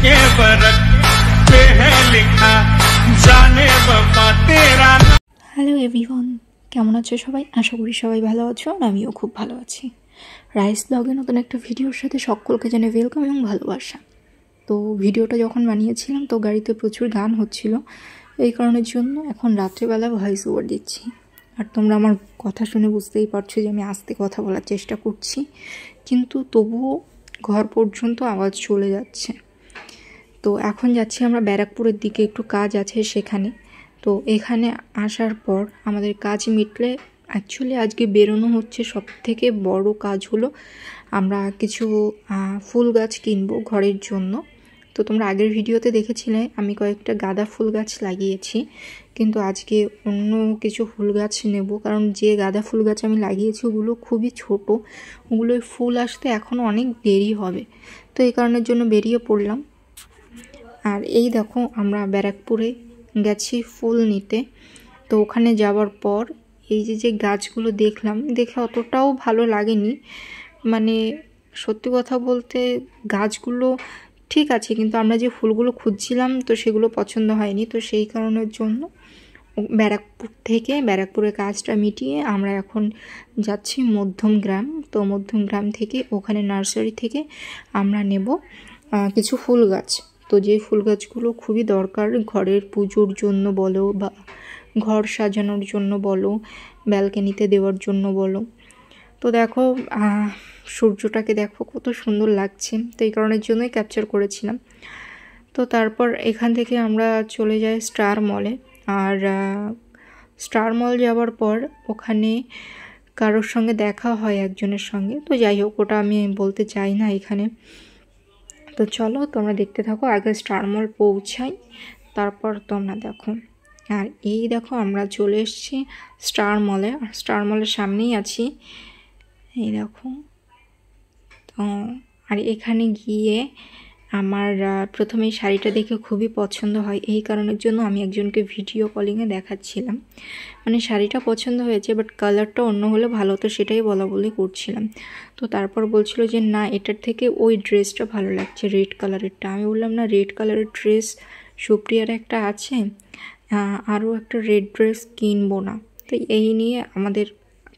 के बरक पे है लिखा जाने वफा तेरा। হ্যালো এভরিওয়ান, কেমন আছো সবাই? আশা করি সবাই ভালো আছো, আর আমিও খুব ভালো আছি। রাইস ব্লগে নতুন একটা ভিডিওর সাথে সকলকে জানাই ওয়েলকাম এবং ভালোবাসা। তো ভিডিওটা যখন বানিয়েছিলাম তো গাড়িতে প্রচুর গান হচ্ছিল, এই কারণের জন্য এখন রাত্রেবেলা ভয়েস ওভার দিচ্ছি। আর তোমরা আমার কথা শুনে বুঝতেই পারছো যে আমি আস্তে কথা বলার চেষ্টা করছি, কিন্তু তবুও ঘর পর্যন্ত আওয়াজ চলে যাচ্ছে। তো এখন যাচ্ছি আমরা ব্যারাকপুরের দিকে, একটু কাজ আছে সেখানে। তো এখানে আসার পর আমাদের কাজ মিটলে অ্যাকচুয়ালি আজকে বেরোনো হচ্ছে। সব থেকে বড় কাজ হলো আমরা কিছু ফুল গাছ কিনবো ঘরের জন্য। তো তোমরা আগের ভিডিওতে দেখেছিলে আমি কয়েকটা গাঁদা ফুল গাছ লাগিয়েছি, কিন্তু আজকে অন্য কিছু ফুল গাছ নেব, কারণ যে গাঁদা ফুল গাছ আমি লাগিয়েছি ওগুলো খুবই ছোট, ওগুলোর ফুল আসতে এখনও অনেক দেরি হবে। তো এই কারণের জন্য বেরিয়ে পড়লাম। আর এই দেখো আমরা ব্যারাকপুরে গেছি ফুল নিতে। তো ওখানে যাওয়ার পর এই যে গাছগুলো দেখলাম, দেখে অতটাও ভালো লাগেনি। মানে সত্যি কথা বলতে গাছগুলো ঠিক আছে, কিন্তু আমরা যে ফুলগুলো খুঁজছিলাম তো সেগুলো পছন্দ হয়নি। তো সেই কারণের জন্য ব্যারাকপুর থেকে, ব্যারাকপুরের কাজটা মিটিয়ে আমরা এখন যাচ্ছি মধ্যমগ্রাম। তো মধ্যমগ্রাম থেকে ওখানে নার্সারি থেকে আমরা নেব কিছু ফুল গাছ। তো যে ফুল গাছগুলো খুবই দরকার ঘরের পুজোর জন্য বলো, বা ঘর সাজানোর জন্য বলো, ব্যালকনিতে দেওয়ার জন্য বলো। তো দেখো সূর্যটাকে দেখো কত সুন্দর লাগছে, তো এই কারণের জন্যই ক্যাপচার করেছিলাম। তো তারপর এখান থেকে আমরা চলে যাই স্টার মলে। আর স্টার মল যাওয়ার পর ওখানে কারোর সঙ্গে দেখা হয় একজনের সঙ্গে। তো যাই হোক, ওটা আমি বলতে চাই না এখানে। তো চলো তোমরা দেখতে থাকো, আগে স্টার মল পৌঁছাই তারপর তোমরা দেখো। আর এই দেখো আমরা চলে এসেছি স্টার মলে, আর স্টার মলের সামনেই আছি, এই দেখো। তো আর এখানে গিয়ে আমার প্রথমেই শাড়িটা দেখে খুবই পছন্দ হয়, এই কারণের জন্য আমি একজনকে ভিডিও কলিংয়ে দেখাচ্ছিলাম। মানে শাড়িটা পছন্দ হয়েছে, বাট কালারটা অন্য হলে ভালো হতো, সেটাই বলা বলি করছিলাম। তো তারপর বলছিল যে না, এটার থেকে ওই ড্রেসটা ভালো লাগছে, রেড কালারেরটা। আমি বললাম না, রেড কালারের ড্রেস সুপ্রিয়ার একটা আছে, আরও একটা রেড ড্রেস কিনবো না। তো এই নিয়ে আমাদের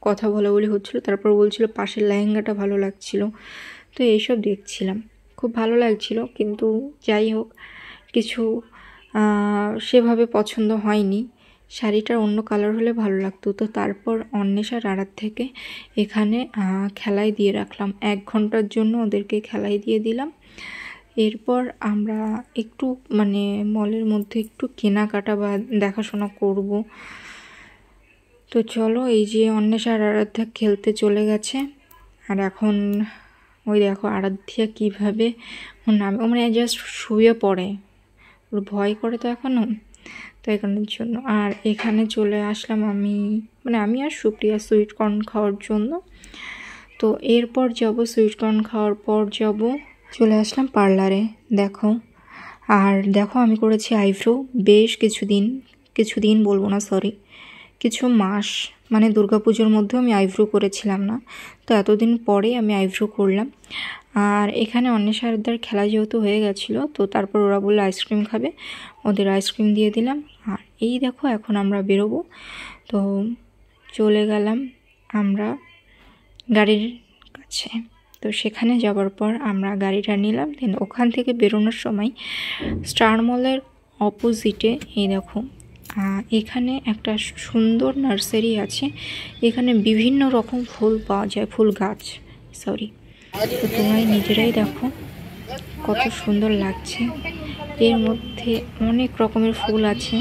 কথা বলা বলি হচ্ছিলো। তারপর বলছিল পাশের লেহেঙ্গাটা ভালো লাগছিল। তো এইসব দেখছিলাম, খুব ভালো লাগছিল, কিন্তু যাই হোক কিছু সেভাবে পছন্দ হয়নি। শাড়িটার অন্য কালার হলে ভালো লাগতো। তো তারপর অন্বেষার আড়ার থেকে এখানে খেলায় দিয়ে রাখলাম, 1 ঘন্টার জন্য ওদেরকে খেলায় দিয়ে দিলাম। এরপর আমরা একটু মানে মলের মধ্যে একটু কেনাকাটা বা দেখাশোনা করব। তো চলো, এই যে অন্বেষার আরাধ্যা খেলতে চলে গেছে। আর এখন ওই দেখো আরাধ্যা কীভাবে নামে, ও মানে জাস্ট শুয়ে পড়ে, ওর ভয় করে তো এখনও, তো এখানের জন্য। আর এখানে চলে আসলাম আমি আর সুপ্রিয়া সুইট কর্ন খাওয়ার জন্য। তো এরপর যাব সুইট কর্ন খাওয়ার পর চলে আসলাম পার্লারে, দেখো। আর দেখো আমি করেছি আইব্রো বেশ কিছুদিন বলবো না, সরি, কিছু মাস, মানে দুর্গাপুজোর মধ্যেও আমি আইব্রো করেছিলাম না, তো এতদিন পরে আমি আইব্রো করলাম। আর এখানে অন্বেষারদার খেলা যেহেতু হয়ে গেছিলো, তো তারপর ওরা বললো আইসক্রিম খাবে, ওদের আইসক্রিম দিয়ে দিলাম। আর এই দেখো এখন আমরা বেরোবো। তো চলে গেলাম আমরা গাড়ির কাছে। তো সেখানে যাওয়ার পর আমরা গাড়িটা নিলাম। দেন ওখান থেকে বেরোনোর সময় স্টার মলের অপোজিটে এই দেখো এখানে একটা সুন্দর নার্সারি আছে, এখানে বিভিন্ন রকম ফুল পাওয়া যায়, ফুল গাছ সরি। তো তোমরা নিজেরাই দেখো কত সুন্দর লাগছে, এর মধ্যে অনেক রকমের ফুল আছে।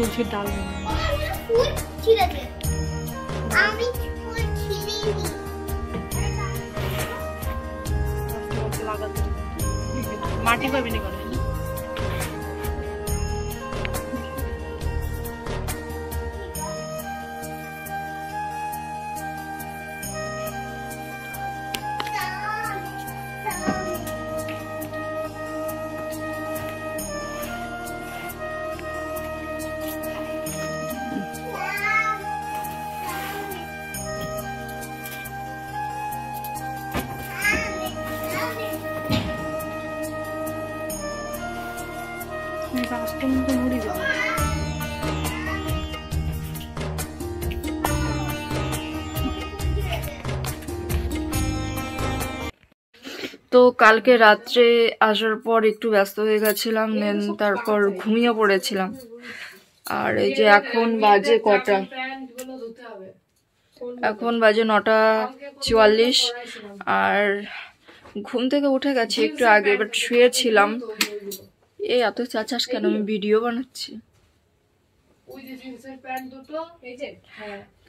তুলসীর ডাল ফুল ছিঁড়েছে আমি ফুল ছিঁড়িনি লাগাতে মাটি পাবি না করে তো কালকে রাত্রে আসার পর একটু ব্যস্ত হয়ে গেছিলাম, দেন তারপর ঘুমিয়ে পড়েছিলাম। আর এই যে এখন বাজে কটা, এখন বাজে 9:44। আর ঘুম থেকে উঠে গেছি একটু আগে, বাট শুয়েছিলাম। এই এত চাচাস কেন, আমি ভিডিও বানাচ্ছি।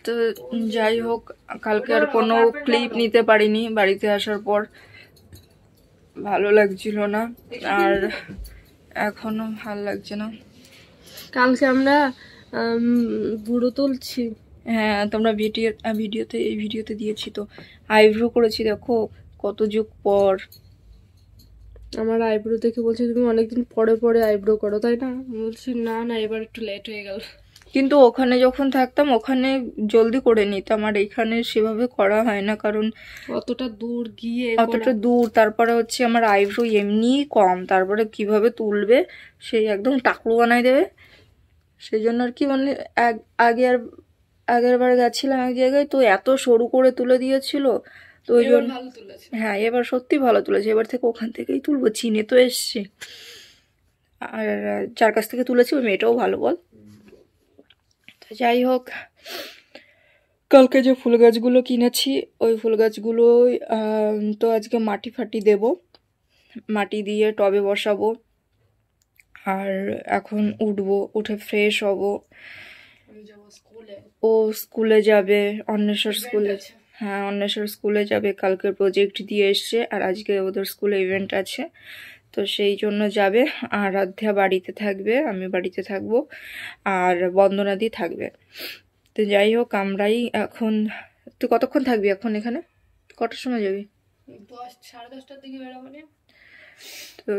তো যাই হোক, কালকে আর কোনো ক্লিপ নিতে পারিনি বাড়িতে আসার পর, ভালো লাগছিল না, আর এখনো ভালো লাগছে না। কালকে আমরা বুড়ো তুলছি। হ্যাঁ, তোমরা এই ভিডিওতে দিয়েছি তো। আইব্রো করেছি, দেখো কত যুগ পর। আমার আইব্রো দেখে বলছে তুমি অনেকদিন পরে পরে আইব্রো করো, তাই না? বলছি না না, এবার একটু লেট হয়ে গেল। কিন্তু ওখানে যখন থাকতাম ওখানে জলদি করে নিতাম, আর এখানে সেভাবে করা হয় না, কারণ অতটা দূর গিয়ে অতটা দূর, তারপরে হচ্ছে আমার আইব্রো এমনিই কম, তারপরে কিভাবে তুলবে, সেই একদম টাকলু বানাই দেবে। সেই জন্য আর কি, মানে আগের বার গেছিলাম এক জায়গায়, তো এত সরু করে তুলে দিয়েছিল, তো ওই জন্য হ্যাঁ এবার সত্যি ভালো তুলেছে। এবার থেকে ওখান থেকেই তুলবো, চিনে তো এসছে। আর যার কাছ থেকে তুলেছি ওই মেয়েটাও ভালো, বল। তো যাই হোক, কালকে যে ফুল গাছগুলো কিনেছি ওই ফুল গাছগুলো তো আজকে মাটি ফাটি দেব, মাটি দিয়ে টবে বসাবো। আর এখন উঠবো, উঠে ফ্রেশ হব। ও স্কুলে যাবে, অন্বেষর স্কুলে। হ্যাঁ, অন্বেষর স্কুলে যাবে, কালকে প্রজেক্ট দিয়ে এসছে, আর আজকে ওদের স্কুলে ইভেন্ট আছে, তো সেই জন্য যাবে। আর রাধ্যা বাড়িতে থাকবে, আমি বাড়িতে থাকবো, আর বন্দনাদি থাকবে। তো যাই হোক, আমরাই এখন। তুই কতক্ষণ থাকবি এখন এখানে? কটার সময় যাবি? 10-10:30টার দিকে বেরোবো। তো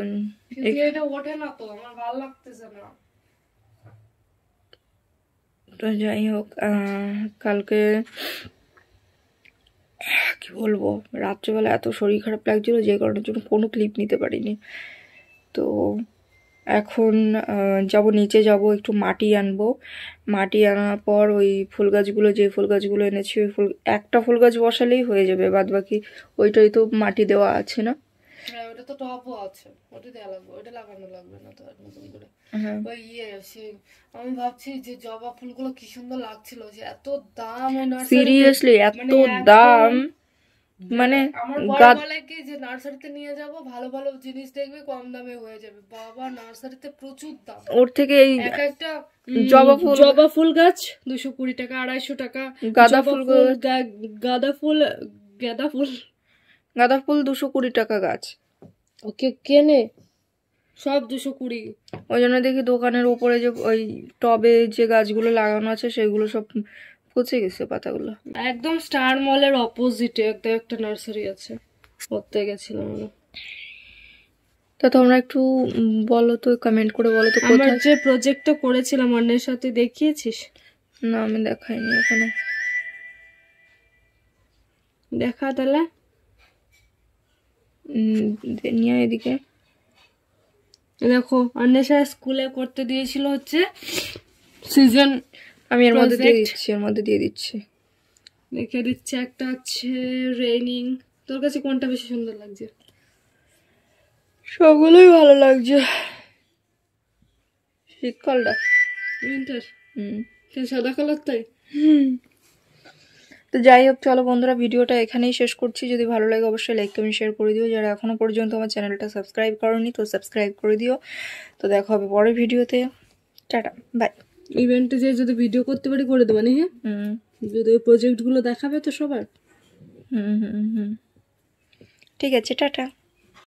এটা ওঠে না তো, আমার ভালো লাগতেছে না। তো যাই হোক, কালকে কি বলবো, রাত্রেবেলা এত শরীর খারাপ লাগছিল, যে কারণের জন্য কোনো ক্লিপ নিতে পারিনি। তো এখন যাব, নিচে যাব, একটু মাটি আনবো। মাটি আনার পর ওই ফুল গাছগুলো, যে ফুল গাছগুলো এনেছি, ওই একটা ফুল গাছ বসালেই হয়ে যাবে, বাদ বাকি ওইটাই তো মাটি দেওয়া আছে না। হ্যাঁ, ওটা তো টবও আছে, ওটা দেওয়া লাগবে, ওটা লাগানো লাগবে না তো আর নতুন করে। ওই আমি ভাবছি যে জবা ফুলগুলো কি সুন্দর লাগছিল, যে এত দাম। সিরিয়াসলি এত দাম, মানে আমার বলে কি যে নার্সারিতে নিয়ে যাব, ভালো ভালো জিনিস দেখবে, কম দামে হয়ে যাবে। বাবা, নার্সারিতে প্রচুর দাম। ওর থেকে এই একটা জবা ফুল গাছ 220 টাকা, 250 টাকা। গাঁদা ফুল 220 টাকা গাছ। ওকে কেনে সব 220। ওই জন্য দেখি দোকানের উপরে যে ওই টবে যে গাছগুলো লাগানো আছে সেগুলো সব পচে গেছে পাতাগুলো। একদম স্টার মলের অপোজিটে একটা নার্সারি আছে, ওতে গেছিলাম আমরা। তা তোমরা একটু বলো তো, কমেন্ট করে বলো তো আমরা যে প্রজেক্টটা করেছিলাম অন্যের সাথে, দেখিয়েছিস? না, আমি দেখাইনি এখনো। দেখা তাহলে নিয়ে এদিকে দেখো, অন্বেষা স্কুলে করতে দিয়েছিল হচ্ছে সিজন। আমি এর মধ্যে দিয়ে দিচ্ছি, দেখে দিচ্ছে। একটা হচ্ছে রেইনিং। তোর কাছে কোনটা বেশি সুন্দর লাগছে? সবগুলোই ভালো লাগছে। শীতকালটা, উইন্টার। সাদা কালার তাই। তো যাই হোক, চলো বন্ধুরা, ভিডিওটা এখানেই শেষ করছি। যদি ভালো লাগে অবশ্যই লাইক কমেন্ট শেয়ার করে দিও। যারা এখনো পর্যন্ত আমার চ্যানেলটা সাবস্ক্রাইব করোনি, তো সাবস্ক্রাইব করে দিও। তো দেখা হবে পরের ভিডিওতে। Tata, bye. ইভেন্টে যে যদি ভিডিও করতে পারি করে দেবো না, হ্যাঁ যদি ওই প্রজেক্টগুলো দেখাবে তো সবার। ঠিক আছে, টাটা।